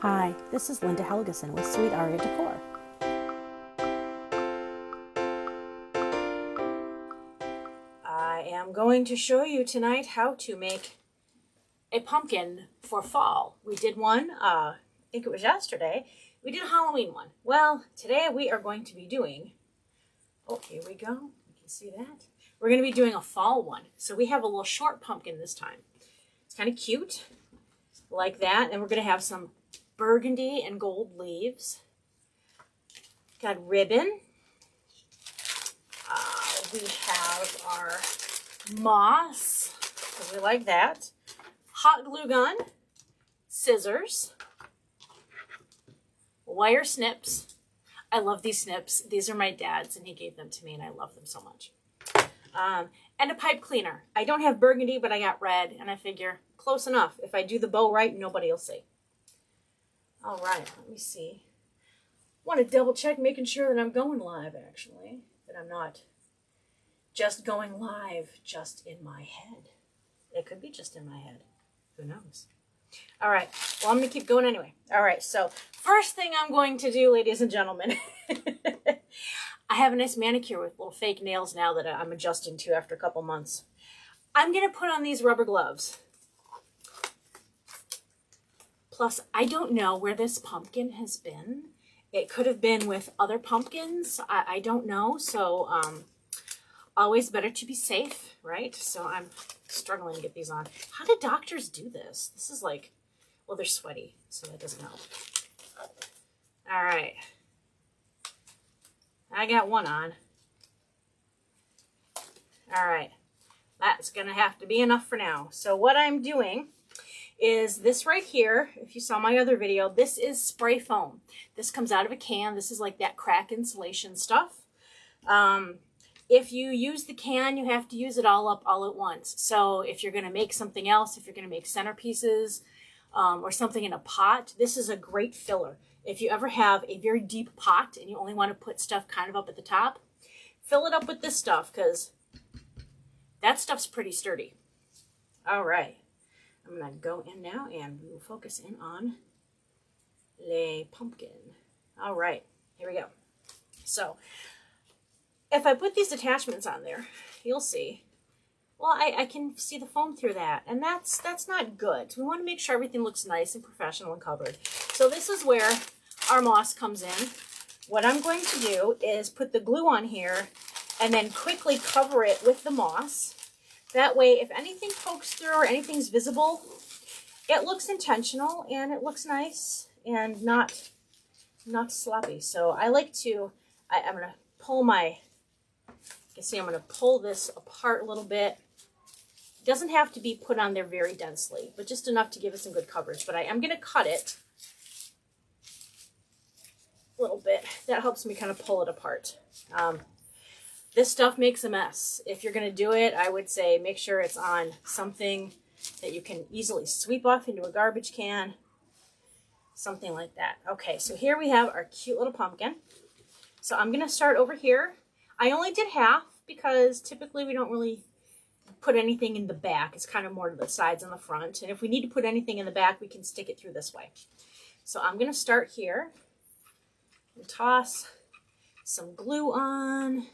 Hi, this is Linda Helgeson with Sweet Aria Decor. I am going to show you tonight how to make a pumpkin for fall. We did one, I think it was yesterday. We did a Halloween one. Well, today we are going to be doing, oh, here we go. You can see that. We're going to be doing a fall one. So we have a little short pumpkin this time. It's kind of cute, like that. And we're going to have some burgundy and gold leaves. Got ribbon. We have our moss, because we like that. Hot glue gun, scissors, wire snips. I love these snips. These are my dad's, and he gave them to me, and I love them so much. And a pipe cleaner. I don't have burgundy, but I got red, and I figure close enough. If I do the bow right, nobody will see. All right, let me see. Want to double check, making sure that I'm going live, actually. That I'm not just going live just in my head. It could be just in my head. Who knows? All right, well, I'm going to keep going anyway. All right, so first thing I'm going to do, ladies and gentlemen, I have a nice manicure with little fake nails now that I'm adjusting to after a couple months. I'm going to put on these rubber gloves. Plus, I don't know where this pumpkin has been. It could have been with other pumpkins. I don't know. So, always better to be safe, right? So I'm struggling to get these on. How do doctors do this? This is like, well, they're sweaty, so that doesn't help. All right. I got one on. All right. That's going to have to be enough for now. So what I'm doing is this right here. If you saw my other video, this is spray foam. This comes out of a can. This is like that crack insulation stuff. If you use the can, you have to use it all up all at once. So if you're going to make something else, if you're going to make centerpieces or something in a pot, this is a great filler. If you ever have a very deep pot and you only want to put stuff kind of up at the top, fill it up with this stuff because that stuff's pretty sturdy. All right. I'm going to go in now and we will focus in on the pumpkin. All right, here we go. So if I put these attachments on there, you'll see, well, I can see the foam through that, and that's not good. So we want to make sure everything looks nice and professional and covered. So this is where our moss comes in. What I'm going to do is put the glue on here and then quickly cover it with the moss. That way, if anything pokes through or anything's visible, it looks intentional and it looks nice and not sloppy. So I like to, I'm going to pull my, you can see I'm going to pull this apart a little bit. It doesn't have to be put on there very densely, but just enough to give it some good coverage. But I am going to cut it a little bit. That helps me kind of pull it apart. This stuff makes a mess. If you're going to do it, I would say make sure it's on something that you can easily sweep off into a garbage can. Something like that. Okay, so here we have our cute little pumpkin. So I'm going to start over here. I only did half because typically we don't really put anything in the back. It's kind of more to the sides and the front. And if we need to put anything in the back, we can stick it through this way. So I'm going to start here and toss some glue on.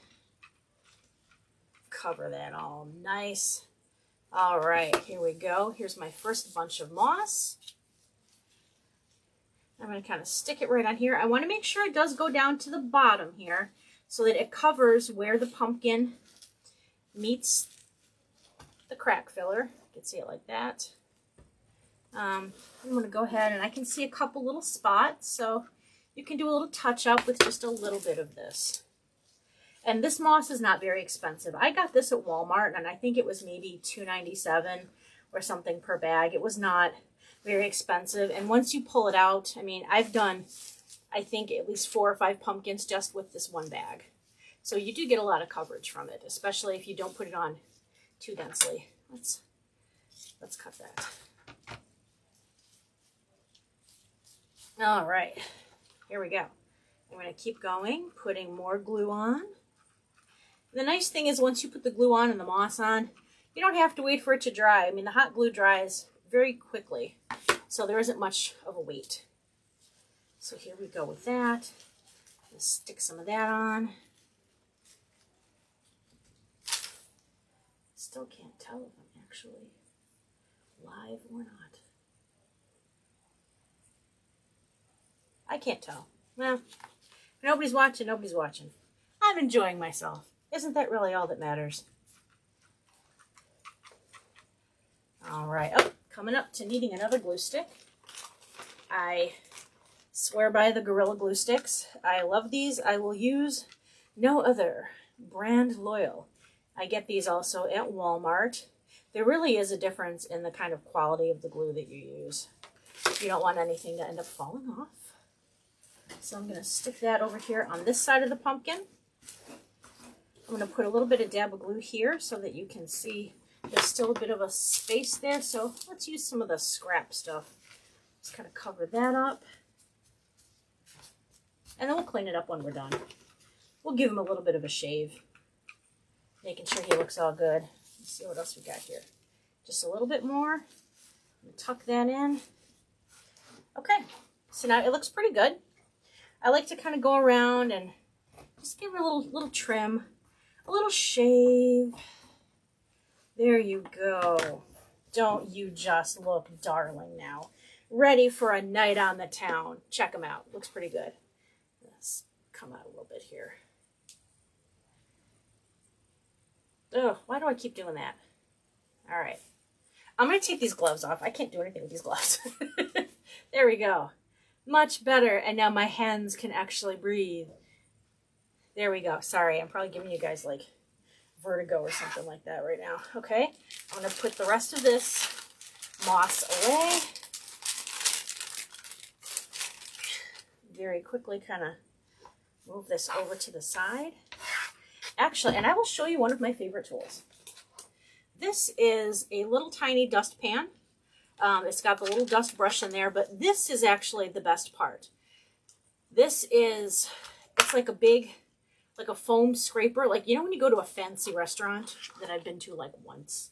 Cover that all nice. All right, here we go. Here's my first bunch of moss. I'm going to kind of stick it right on here. I want to make sure it does go down to the bottom here so that it covers where the pumpkin meets the crack filler. You can see it like that. I'm going to go ahead and I can see a couple little spots, so you can do a little touch up with just a little bit of this. And this moss is not very expensive. I got this at Walmart, and I think it was maybe $2.97 or something per bag. It was not very expensive. And once you pull it out, I mean, I've done, I think, at least 4 or 5 pumpkins just with this one bag. So you do get a lot of coverage from it, especially if you don't put it on too densely. Let's cut that. All right, here we go. I'm going to keep going, putting more glue on. The nice thing is once you put the glue on and the moss on, you don't have to wait for it to dry. I mean, the hot glue dries very quickly, so there isn't much of a wait. So here we go with that. Let's stick some of that on. Still can't tell if I'm actually live or not. I can't tell. Well, if nobody's watching, nobody's watching. I'm enjoying myself. Isn't that really all that matters? All right. Oh, coming up to needing another glue stick. I swear by the Gorilla glue sticks. I love these. I will use no other. Brand loyal. I get these also at Walmart. There really is a difference in the kind of quality of the glue that you use. You don't want anything to end up falling off. So I'm going to stick that over here on this side of the pumpkin. I'm going to put a little bit of dab of glue here so that you can see there's still a bit of a space there. So let's use some of the scrap stuff. Just kind of cover that up. And then we'll clean it up when we're done. We'll give him a little bit of a shave, making sure he looks all good. Let's see what else we got here. Just a little bit more. I'm going to tuck that in. Okay, so now it looks pretty good. I like to kind of go around and just give it a little trim, a little shave. There you go. Don't you just look darling now. Ready for a night on the town. Check them out. Looks pretty good. Let's come out a little bit here. Ugh, why do I keep doing that? All right. I'm going to take these gloves off. I can't do anything with these gloves. There we go. Much better. And now my hands can actually breathe. There we go. Sorry, I'm probably giving you guys like vertigo or something like that right now. Okay, I'm going to put the rest of this moss away. Very quickly kind of move this over to the side. Actually, and I will show you one of my favorite tools. This is a little tiny dust pan. It's got the little dust brush in there, but this is actually the best part. This is, it's like a big, like a foam scraper. Like, you know when you go to a fancy restaurant that I've been to like once,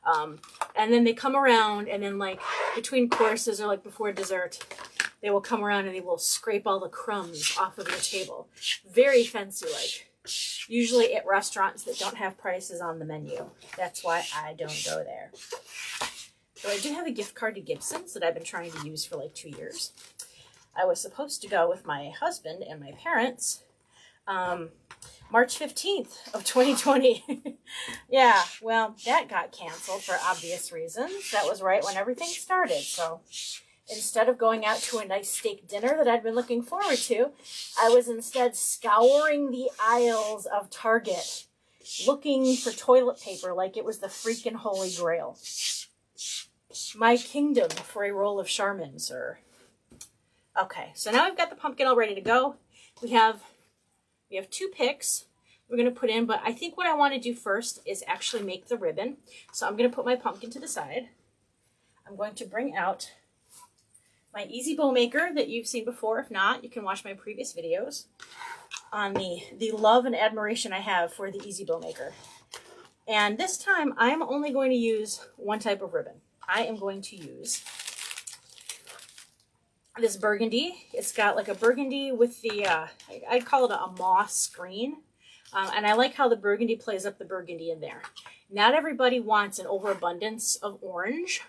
and then they come around and then like between courses or like before dessert, they will come around and they will scrape all the crumbs off of your table. Very fancy like. Usually at restaurants that don't have prices on the menu. That's why I don't go there. So I do have a gift card to Gibson's that I've been trying to use for like 2 years. I was supposed to go with my husband and my parents March 15th of 2020. Yeah, well, that got canceled for obvious reasons. That was right when everything started. So instead of going out to a nice steak dinner that I'd been looking forward to, I was instead scouring the aisles of Target looking for toilet paper like it was the freaking Holy Grail. My kingdom for a roll of Charmin, sir. Okay, so now I've got the pumpkin all ready to go. We have 2 picks we're going to put in, but I think what I want to do first is actually make the ribbon. So I'm going to put my pumpkin to the side. I'm going to bring out my Easy Bow Maker that you've seen before. If not, you can watch my previous videos on the love and admiration I have for the Easy Bow Maker. And this time, I'm only going to use one type of ribbon. I am going to use this burgundy. It's got like a burgundy with the, I'd call it a moss green. And I like how the burgundy plays up the burgundy in there. Not everybody wants an overabundance of orange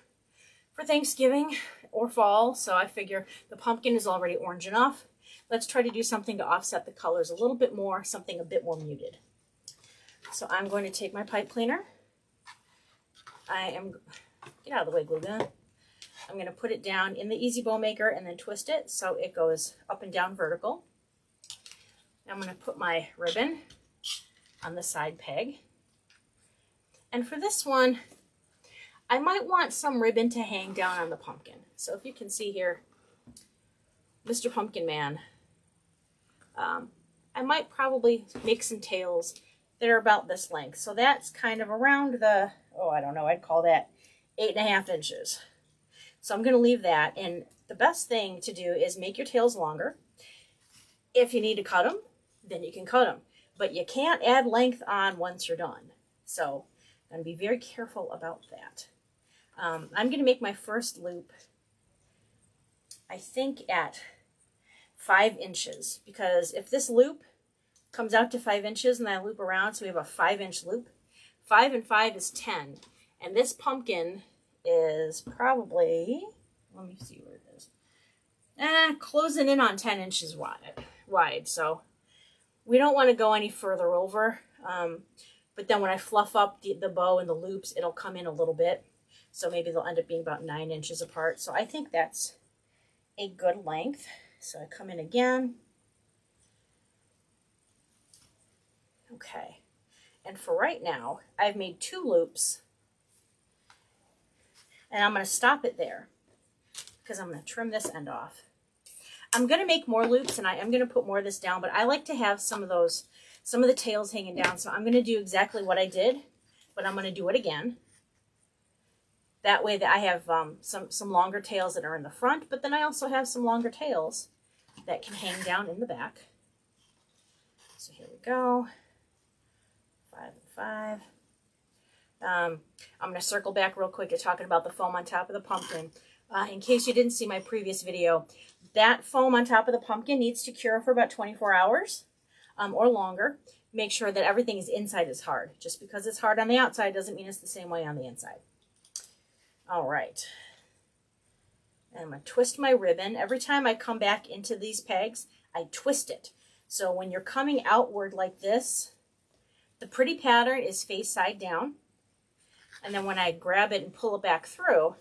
for Thanksgiving or fall, so I figure the pumpkin is already orange enough. Let's try to do something to offset the colors a little bit more, something a bit more muted. So I'm going to take my pipe cleaner. Get out of the way, glue gun. I'm going to put it down in the Easy Bow Maker and then twist it so it goes up and down vertical. I'm going to put my ribbon on the side peg. And for this one, I might want some ribbon to hang down on the pumpkin. So if you can see here, Mr. Pumpkin Man, I might probably make some tails that are about this length. So that's kind of around the, oh, I don't know, I'd call that 8.5 inches. So I'm going to leave that. And the best thing to do is make your tails longer. If you need to cut them, then you can cut them. But you can't add length on once you're done. So I'm going to be very careful about that. I'm going to make my first loop, I think, at 5 inches, because if this loop comes out to 5 inches and I loop around, so we have a 5-inch loop. 5 and 5 is 10. And this pumpkin is probably, let me see where it is. Closing in on 10 inches wide. So we don't want to go any further over. But then when I fluff up the bow and the loops, it'll come in a little bit. So maybe they'll end up being about 9 inches apart. So I think that's a good length. So I come in again. Okay. And for right now, I've made 2 loops. And I'm going to stop it there because I'm going to trim this end off. I'm going to make more loops, and I am going to put more of this down, but I like to have some of the tails hanging down. So I'm going to do exactly what I did, but I'm going to do it again. That way that I have some longer tails that are in the front, but then I also have some longer tails that can hang down in the back. So here we go. 5 and 5. I'm going to circle back real quick at talking about the foam on top of the pumpkin. In case you didn't see my previous video, that foam on top of the pumpkin needs to cure for about 24 hours or longer. Make sure that everything is inside is hard. Just because it's hard on the outside doesn't mean it's the same way on the inside. All right. And I'm going to twist my ribbon. Every time I come back into these pegs, I twist it. So when you're coming outward like this, the pretty pattern is face side down. And then when I grab it and pull it back through,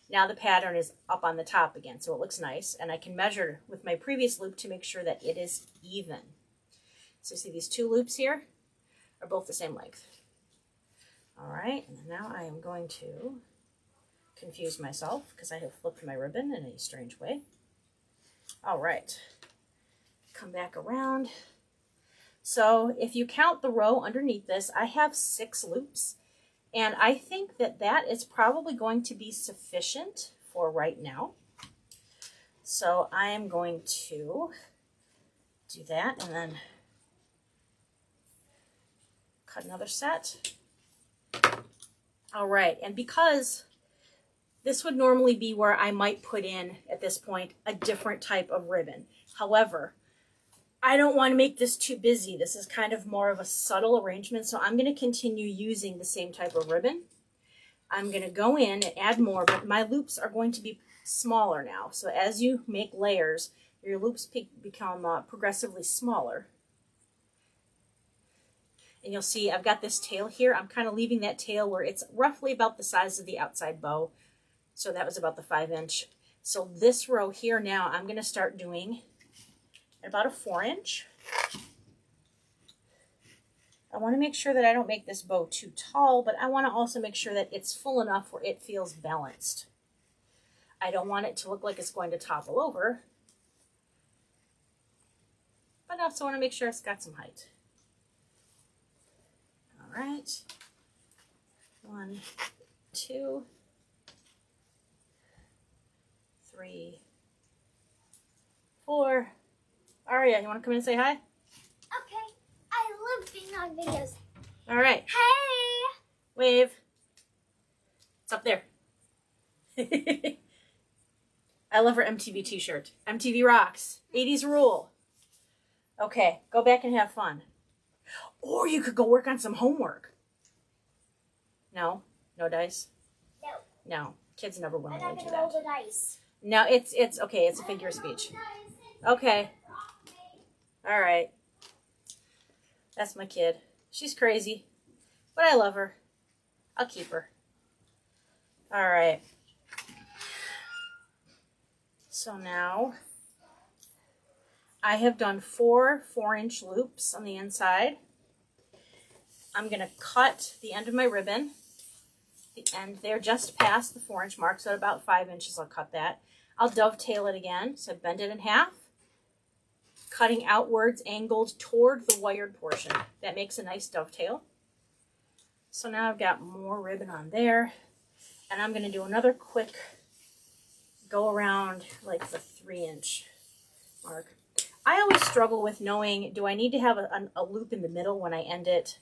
now the pattern is up on the top again. So it looks nice. And I can measure with my previous loop to make sure that it is even. So see these 2 loops here are both the same length. All right. And now I am going to confuse myself because I have flipped my ribbon in a strange way. All right. Come back around. So if you count the row underneath this, I have 6 loops. And I think that that is probably going to be sufficient for right now. So I am going to do that and then cut another set. All right, and because this would normally be where I might put in, at this point, a different type of ribbon. However, I don't want to make this too busy. This is kind of more of a subtle arrangement, so I'm going to continue using the same type of ribbon. I'm going to go in and add more, but my loops are going to be smaller now. So as you make layers, your loops become progressively smaller. And you'll see I've got this tail here. I'm kind of leaving that tail where it's roughly about the size of the outside bow. So that was about the 5-inch. So this row here now, I'm going to start doing about a 4-inch. I want to make sure that I don't make this bow too tall, but I want to also make sure that it's full enough where it feels balanced. I don't want it to look like it's going to topple over, but I also want to make sure it's got some height. All right. 1, 2, 3, 4. Aria, you want to come in and say hi? Okay. I love being on videos. All right. Hey! Wave. It's up there. I love her MTV t-shirt. MTV rocks. 80s rule. Okay, go back and have fun. Or you could go work on some homework. No? No dice? No. No. Kids never I'm willingly not do going to roll that. the dice. No, it's okay. It's a figure of speech. Okay. All right. That's my kid. She's crazy, but I love her. I'll keep her. All right. So now I have done 4 4-inch loops on the inside. I'm going to cut the end of my ribbon. The end there just past the 4-inch mark, so at about 5 inches I'll cut that. I'll dovetail it again, so bend it in half, cutting outwards, angled toward the wired portion. That makes a nice dovetail. So now I've got more ribbon on there, and I'm going to do another quick go around like the 3-inch mark. I always struggle with knowing, do I need to have a loop in the middle when I end it?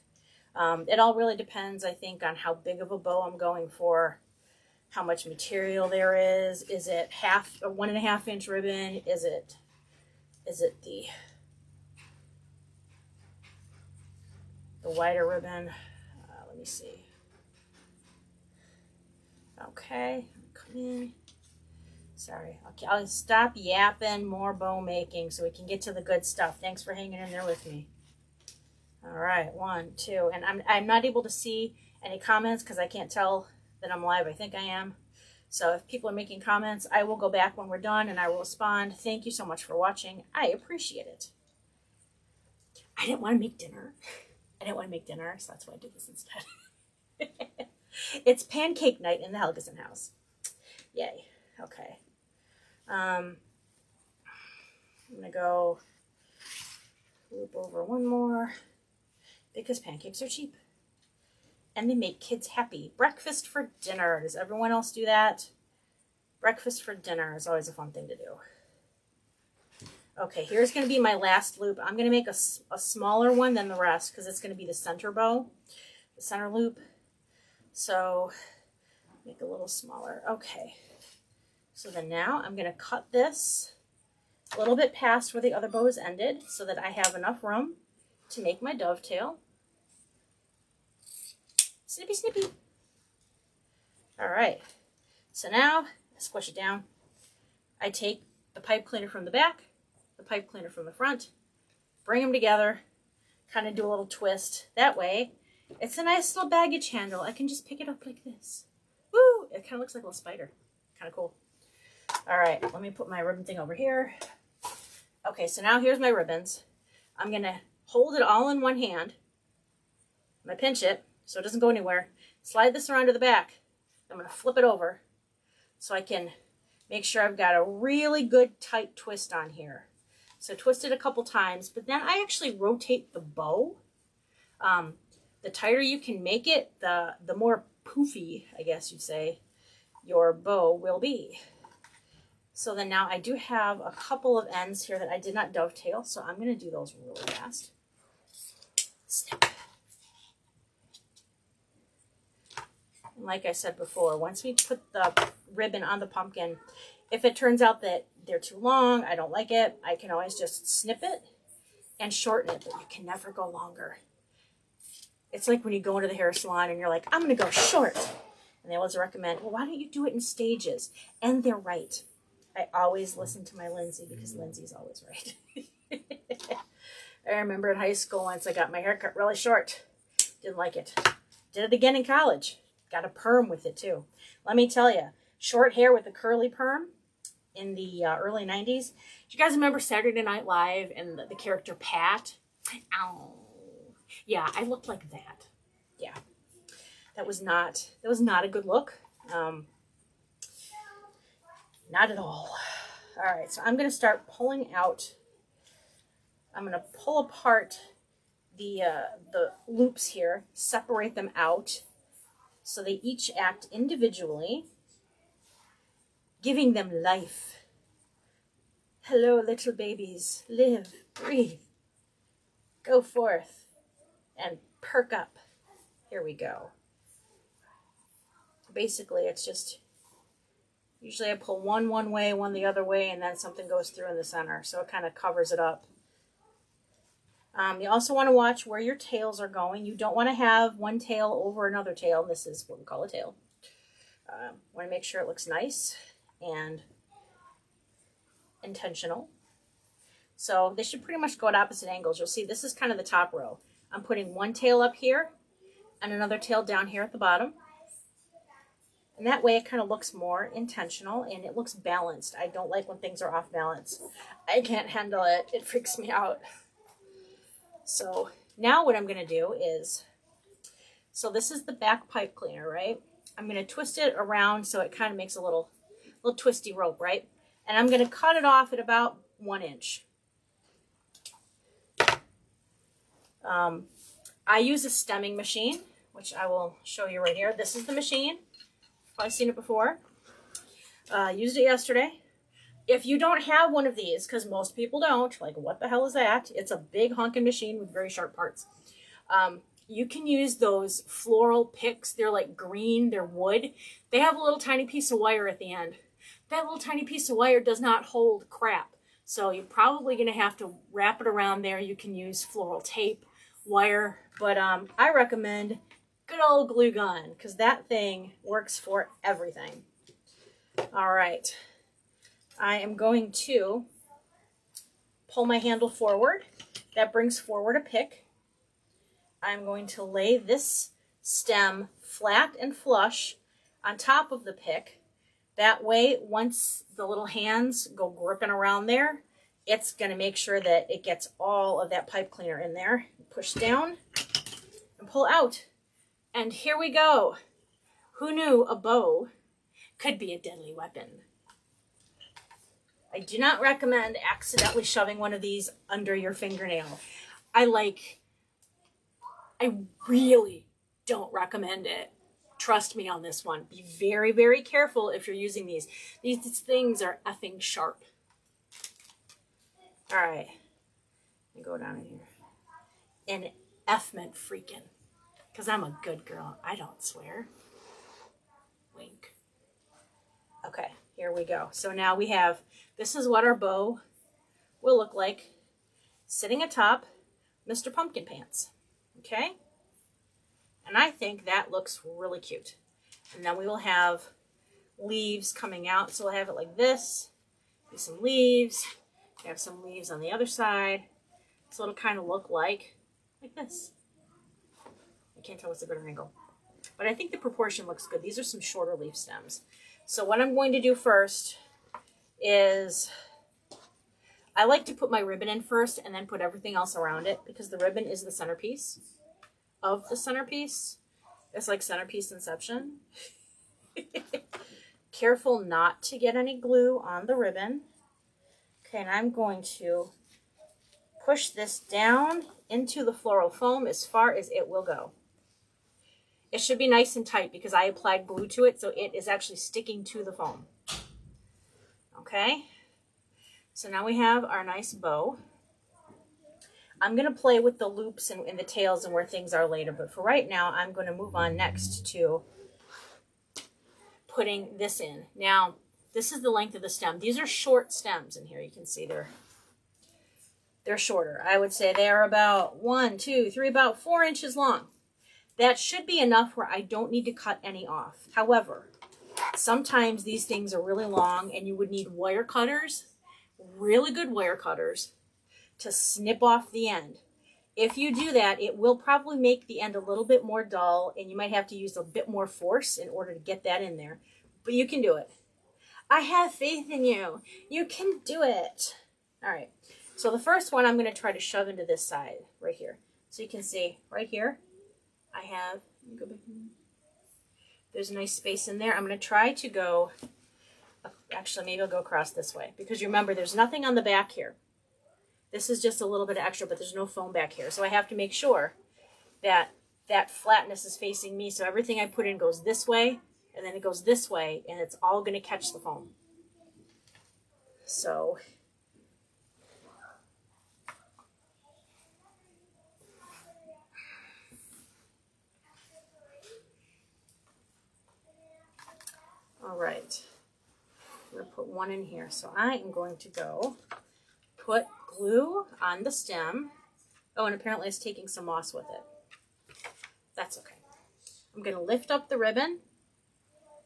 It all really depends, I think, on how big of a bow I'm going for, how much material there is. Is it half or 1.5 inch ribbon? Is is it the wider ribbon? Let me see. Okay, come in. Sorry, okay, I'll stop yapping, more bow making so we can get to the good stuff. Thanks for hanging in there with me. All right, 1, 2, and I'm not able to see any comments because I can't tell that I'm live. I think I am. So if people are making comments, I will go back when we're done and I will respond. Thank you so much for watching. I appreciate it. I didn't want to make dinner. So that's why I did this instead. It's pancake night in the Helgeson house. Yay. Okay. I'm going to go loop over one more because pancakes are cheap. And they make kids happy. Breakfast for dinner. Does everyone else do that? Breakfast for dinner is always a fun thing to do. Okay, here's going to be my last loop. I'm going to make a smaller one than the rest because it's going to be the center bow, the center loop. So make a little smaller. Okay. So then now I'm going to cut this a little bit past where the other bow is ended so that I have enough room to make my dovetail. Snippy, snippy. All right. So now I squish it down. I take the pipe cleaner from the back, the pipe cleaner from the front, bring them together, kind of do a little twist. That way, it's a nice little baggage handle. I can just pick it up like this. Woo! It kind of looks like a little spider. Kind of cool. All right, let me put my ribbon thing over here. Okay, so now here's my ribbons. I'm going to hold it all in one hand. I'm going to pinch it so it doesn't go anywhere. Slide this around to the back. I'm going to flip it over so I can make sure I've got a really good tight twist on here. So twist it a couple times, but then I actually rotate the bow. The tighter you can make it, the more poofy, I guess you'd say, your bow will be. So then now I do have a couple of ends here that I did not dovetail, so I'm going to do those really fast. Snip. And like I said before, once we put the ribbon on the pumpkin, if it turns out that they're too long, I don't like it, I can always just snip it and shorten it, but you can never go longer. It's like when you go into the hair salon and you're like, I'm going to go short. And they always recommend, well, why don't you do it in stages? And they're right. I always listen to my Lindsay because Lindsay's always right. I remember in high school once I got my hair cut really short. Didn't like it. Did it again in college. Got a perm with it too. Let me tell you, short hair with a curly perm in the early 90s. Do you guys remember Saturday Night Live and the character Pat? Ow. Yeah, I looked like that. Yeah. That was not a good look. Not at all. All right, so I'm going to start pulling out. I'm going to pull apart the loops here, separate them out so they each act individually, giving them life. Hello, little babies. Live, breathe. Go forth and perk up. Here we go. Basically, it's just, usually I pull one way, one the other way, and then something goes through in the center. So it kind of covers it up. You also want to watch where your tails are going. You don't want to have one tail over another tail. This is what we call a tail. Want to make sure it looks nice and intentional. So they should pretty much go at opposite angles. You'll see this is kind of the top row. I'm putting one tail up here and another tail down here at the bottom. And that way it kind of looks more intentional and it looks balanced. I don't like when things are off balance. I can't handle it. It freaks me out. So now what I'm going to do is, so this is the back pipe cleaner, right? I'm going to twist it around so it kind of makes a little twisty rope, right? And I'm going to cut it off at about 1 inch. I use a stemming machine, which I will show you right here. This is the machine. Probably seen it before. Used it yesterday. If you don't have one of these, because most people don't, like what the hell is that? It's a big honking machine with very sharp parts. You can use those floral picks. They're like green, they're wood. They have a little tiny piece of wire at the end. That little tiny piece of wire does not hold crap. So you're probably going to have to wrap it around there. You can use floral tape, wire, but I recommend good old glue gun because that thing works for everything. All right, I am going to pull my handle forward. That brings forward a pick. I'm going to lay this stem flat and flush on top of the pick. That way, once the little hands go gripping around there, it's going to make sure that it gets all of that pipe cleaner in there. Push down and pull out. And here we go. Who knew a bow could be a deadly weapon? I do not recommend accidentally shoving one of these under your fingernail. I really don't recommend it. Trust me on this one. Be very, very careful if you're using these. These things are effing sharp. All right. Let me go down in here. And F meant freaking. Because I'm a good girl. I don't swear. Wink. Okay, here we go. So now we have, this is what our bow will look like sitting atop Mr. Pumpkin Pants. Okay? And I think that looks really cute. And then we will have leaves coming out. So we'll have it like this. Be some leaves. We have some leaves on the other side. So it'll kind of look like this. I can't tell what's a better angle. But I think the proportion looks good. These are some shorter leaf stems. So what I'm going to do first is, I like to put my ribbon in first and then put everything else around it because the ribbon is the centerpiece of the centerpiece. It's like centerpiece inception. Careful not to get any glue on the ribbon. Okay, and I'm going to push this down into the floral foam as far as it will go. It should be nice and tight because I applied glue to it, so it is actually sticking to the foam. Okay, so now we have our nice bow. I'm going to play with the loops and the tails and where things are later, but for right now, I'm going to move on next to putting this in. Now, this is the length of the stem. These are short stems in here. You can see they're shorter. I would say they are about 1, 2, 3, about 4 inches long. That should be enough where I don't need to cut any off. However, sometimes these things are really long and you would need wire cutters, really good wire cutters, to snip off the end. If you do that, it will probably make the end a little bit more dull and you might have to use a bit more force in order to get that in there. But you can do it. I have faith in you. You can do it. All right. So the first one I'm going to try to shove into this side right here. So you can see right here, I have, there's a nice space in there. I'm going to try to go, actually maybe I'll go across this way because you remember there's nothing on the back here. This is just a little bit of extra, but there's no foam back here. So I have to make sure that that flatness is facing me. So everything I put in goes this way, and then it goes this way, and it's all going to catch the foam. So all right, I'm going to put one in here. So I am going to go put glue on the stem. Oh, and apparently it's taking some moss with it. That's okay. I'm going to lift up the ribbon,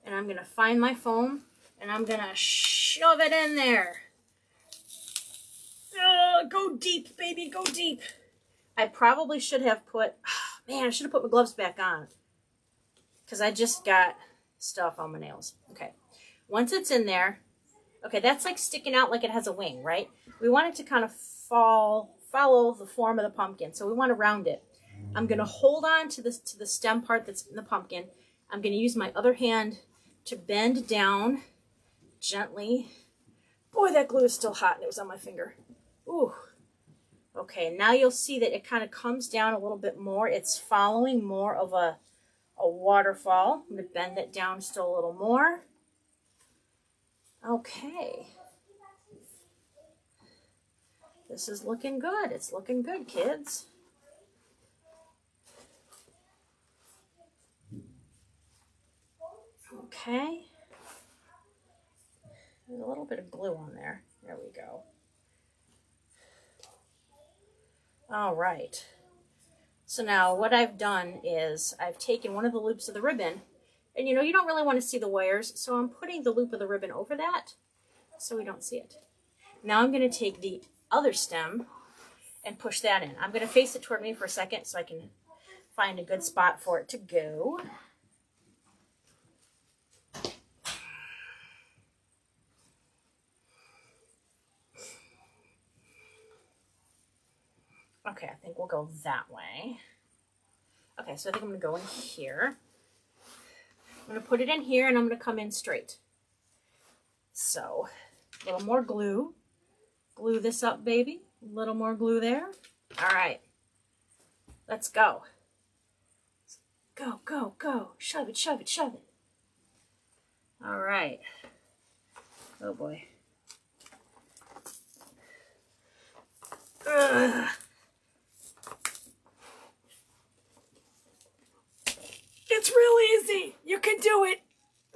and I'm going to find my foam, and I'm going to shove it in there. Go deep, baby, go deep. I probably should have put, man, I should have put my gloves back on because I just got stuff on my nails. Okay, once it's in there, okay, that's like sticking out like it has a wing, right? We want it to kind of follow the form of the pumpkin, so we want to round it. I'm going to hold on to the stem part that's in the pumpkin. I'm going to use my other hand to bend down gently. Boy, that glue is still hot and it was on my finger. Ooh. Okay, now you'll see that it kind of comes down a little bit more. It's following more of a waterfall. I'm going to bend it down still a little more. Okay. This is looking good. It's looking good, kids. Okay. There's a little bit of glue on there. There we go. All right. So now what I've done is I've taken one of the loops of the ribbon, and you know, you don't really want to see the wires, so I'm putting the loop of the ribbon over that so we don't see it. Now I'm going to take the other stem and push that in. I'm going to face it toward me for a second so I can find a good spot for it to go. Okay, I think we'll go that way. Okay, so I think I'm going to go in here. I'm going to put it in here, and I'm going to come in straight. So, a little more glue. Glue this up, baby. A little more glue there. All right. Let's go. Go, go, go. Shove it, shove it, shove it. All right. Oh, boy. Ugh. It's real easy. You can do it.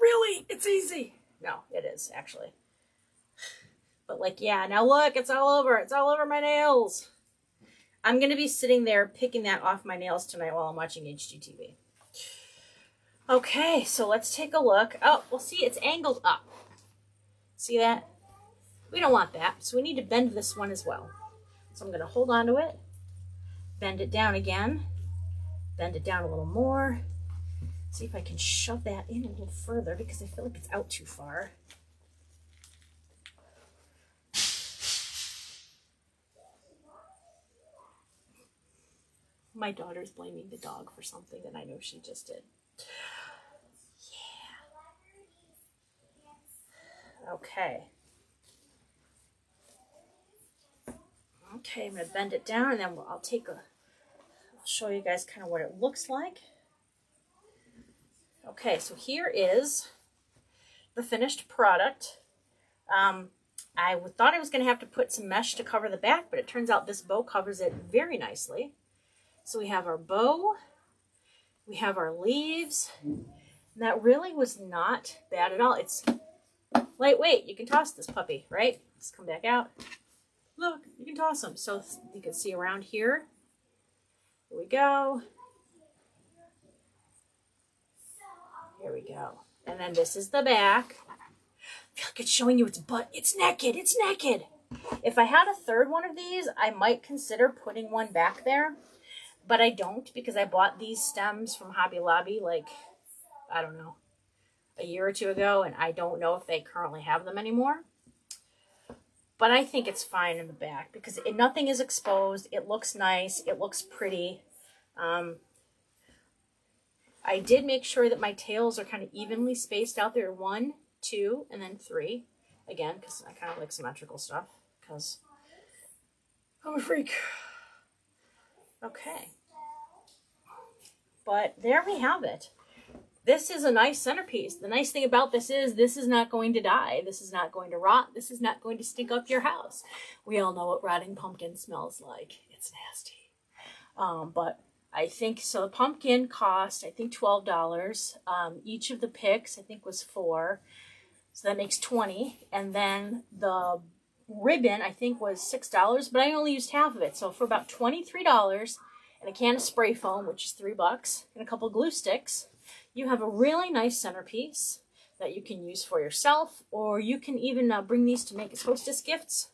Really, it's easy. No, it is, actually. But like, yeah, now look, it's all over. It's all over my nails. I'm going to be sitting there picking that off my nails tonight while I'm watching HGTV. Okay, so let's take a look. Oh, well, see, it's angled up. See that? We don't want that, so we need to bend this one as well. So I'm going to hold on to it, bend it down again, bend it down a little more. See if I can shove that in a little further because I feel like it's out too far. My daughter's blaming the dog for something that I know she just did. Yeah. Okay. Okay, I'm going to bend it down, and then I'll show you guys kind of what it looks like. Okay, so here is the finished product. I thought I was going to have to put some mesh to cover the back, but it turns out this bow covers it very nicely. So we have our bow, we have our leaves, and that really was not bad at all. It's lightweight. You can toss this puppy, right? Just come back out. Look, you can toss them. So you can see around here. Here we go. Here we go. And then this is the back. I feel like it's showing you its butt. It's naked. It's naked. If I had a third one of these, I might consider putting one back there. But I don't, because I bought these stems from Hobby Lobby like, I don't know, a year or two ago. And I don't know if they currently have them anymore. But I think it's fine in the back because nothing is exposed. It looks nice. It looks pretty. I did make sure that my tails are kind of evenly spaced out there. 1, 2, and then 3. Again, because I kind of like symmetrical stuff because I'm a freak. Okay. But there we have it. This is a nice centerpiece. The nice thing about this is not going to die. This is not going to rot. This is not going to stink up your house. We all know what rotting pumpkin smells like. It's nasty. But I think, so the pumpkin cost, I think $12. Each of the picks, I think, was $4. So that makes $20. And then the ribbon, I think, was $6, but I only used half of it. So for about $23 and a can of spray foam, which is $3, and a couple of glue sticks, you have a really nice centerpiece that you can use for yourself, or you can even bring these to make as hostess gifts,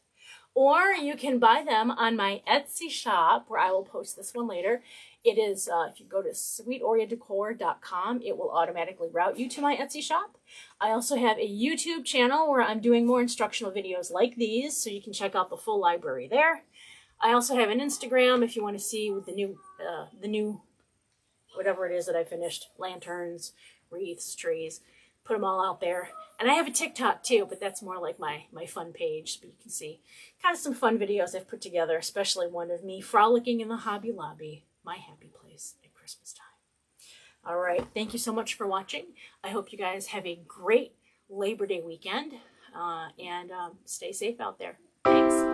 or you can buy them on my Etsy shop, where I will post this one later. It is, if you go to sweetoriadecor.com, it will automatically route you to my Etsy shop. I also have a YouTube channel where I'm doing more instructional videos like these, so you can check out the full library there. I also have an Instagram if you want to see with the new whatever it is that I finished, lanterns, wreaths, trees, put them all out there. And I have a TikTok too, but that's more like my fun page, but you can see kind of some fun videos I've put together, especially one of me frolicking in the Hobby Lobby, my happy place at Christmas time. All right, thank you so much for watching. I hope you guys have a great Labor Day weekend, and stay safe out there. Thanks.